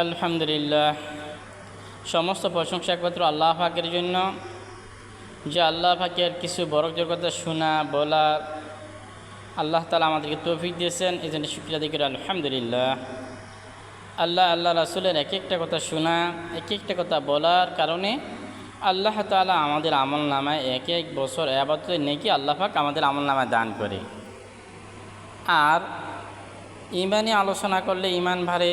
আলহামদুলিল্লাহ, সমস্ত প্রশংসা একমাত্র আল্লাহ পাকের জন্য, যে আল্লাহ পাকের কিছু বরকতের কথা শোনা বলার আল্লাহ তাআলা আমাদেরকে তৌফিক দিয়েছেন। এই জন্য শুকরিয়া আদায় করি আলহামদুলিল্লাহ। আল্লাহ রাসূলের এক একটা কথা শোনা, এক একটা কথা বলার কারণে আল্লাহ তাআলা আমাদের আমল নামায় এক এক বছর ইবাদতের নেকি আল্লাহ পাক আমাদের আমল নামায় দান করে। আর ইমানি আলোচনা করলে ইমান বাড়ে,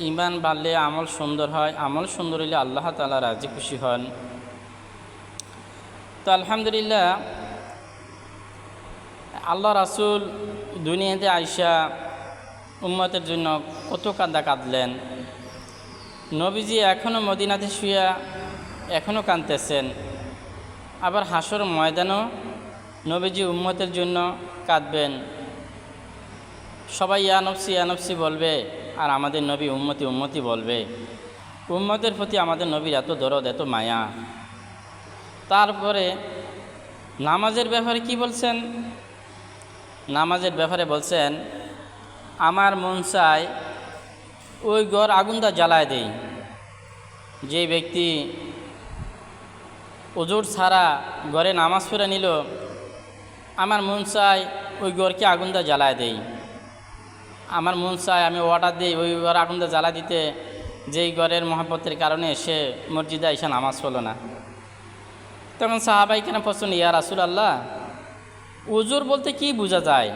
ইমান বাড়লে আমল সুন্দর হয়, আমল সুন্দর হলে আল্লাহ তাআলা রাজি খুশি হন। তো আলহামদুলিল্লাহ, আল্লাহ রাসূল দুনিয়াতে আইসা উম্মতের জন্য কত কাঁদা কাঁদলেন। নবীজি এখনও মদিনাতে শুয়া এখনও কাঁদতেছেন। আবার হাসর ময়দানও নবীজি উম্মতের জন্য কাঁদবেন। সবাই ইয়া নফসি বলবে, আর আমাদের নবী উম্মতি বলবে। উম্মতের প্রতি আমাদের নবীর এত দরদ, এত মায়া। তারপরে নামাজের ব্যাপারে কি বলছেন? নামাজের ব্যাপারে বলছেন, আমার মন চায় ওই ঘর আগুনটা জ্বালায় দেই। যে ব্যক্তি ওজোর ছাড়া ঘরে নামাজ পড়ে নিল, আমার মন চায় ওই ঘরকে আগুনটা জ্বালায় দেই। আমার মন চায় আমি অর্ডার দিই ওই ঘর আগুনটা জ্বালা দিতে, যেই ঘরের মহব্বতের কারণে সে মসজিদে এসে নামাজ পড়ল না। তখন সাহাবাই কেন প্রশ্ন, ইয়া রাসূলুল্লাহ, ওজোর বলতে কি বোঝা যায়?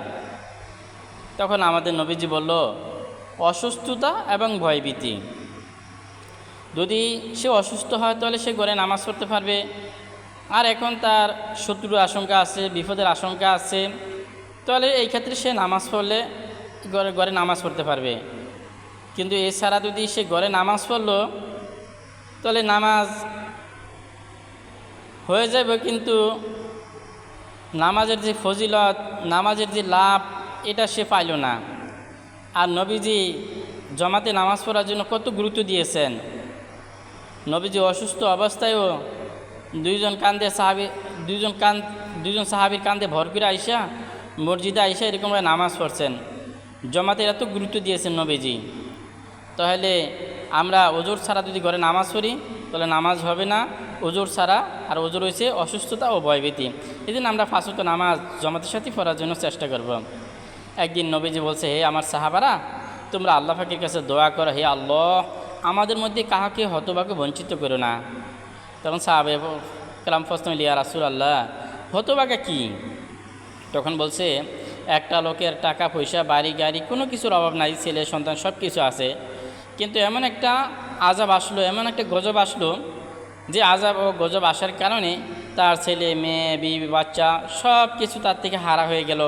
তখন আমাদের নবীজি বলল, অসুস্থতা এবং ভয়ভীতি। যদি সে অসুস্থ হয় তাহলে সে ঘরে নামাজ পড়তে পারবে। আর এখন তার শত্রুর আশঙ্কা আছে, বিপদের আশঙ্কা আছে, তাহলে এই ক্ষেত্রে সে নামাজ পড়লে ঘরে নামাজ পড়তে পারবে। কিন্তু এছাড়া যদি সে ঘরে নামাজ পড়ল তাহলে নামাজ হয়ে যাবে, কিন্তু নামাজের যে ফজিলত, নামাজের যে লাভ, এটা সে পাইল না। আর নবীজি জামাতে নামাজ পড়ার জন্য কত গুরুত্ব দিয়েছেন। নবীজি অসুস্থ অবস্থায়ও দুইজন সাহাবীর কান্দে ভর করে আইসা মসজিদে আইসা এরকমভাবে নামাজ পড়ছেন। জামাতের এত গুরুত্ব দিয়েছেন নবীজি। তাহলে আমরা ওজোর ছাড়া যদি ঘরে নামাজ পড়ি তাহলে নামাজ হবে না ওজোর ছাড়া। আর ওজোর হয়েছে অসুস্থতা ও ভয়ভীতি। এই জন্য আমরা 5 ওয়াক্ত নামাজ জামাতের সাথে পড়ার জন্য চেষ্টা করব। একদিন নবীজি বলছে, হে আমার সাহাবারা, তোমরা আল্লাহ পাকের কাছে দোয়া করো, হে আল্লাহ, আমাদের মধ্যে কাহাকে হতভাগ্যে বঞ্চিত করো না। তখন সাহাবে কালাম প্রশ্ন, ইয়া রাসূলুল্লাহ, হতভাগা কি? তখন বলছে, একটা লোকের টাকা পয়সা, বাড়ি গাড়ি, কোনো কিছুর অভাব নাই, ছেলে সন্তান সব কিছু আছে, কিন্তু এমন একটা আযাব আসলো, এমন একটা গজব আসলো, যে আযাব ও গজব আসার কারণে তার ছেলে মেয়ে বিবি বাচ্চা সব কিছু তার থেকে হারা হয়ে গেল,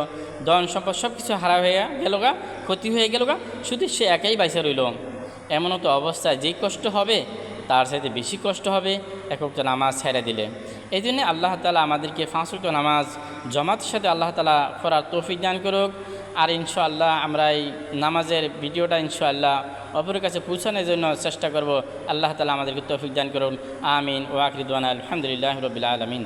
ধন সম্পদ সব কিছু হারা হয়ে গেল গা, ক্ষতি হয়ে গেল গা, শুধু সে একাই বাইসা রইল। এমনও তো অবস্থায় যেই কষ্ট হবে তার সাথে বেশি কষ্ট হবে এক ওয়াক্ত নামাজ ছেড়ে দিলে। এই জন্যে আল্লাহ তাআলা আমাদেরকে 5 ওয়াক্ত নামাজ জামাতের সাথে আল্লাহ তাআলা পড়ার তৌফিক দান করুক। আর ইনশাআল্লাহ আমরা এই নামাজের ভিডিওটা ইনশাআল্লাহ অপরের কাছে পৌঁছানোর জন্য চেষ্টা করব। আল্লাহ তাআলা আমাদেরকে তৌফিক দান করুন। আমিন। ওয়া আখিরু দাওয়ানা আলহামদুলিল্লাহি রাব্বিল আলামিন।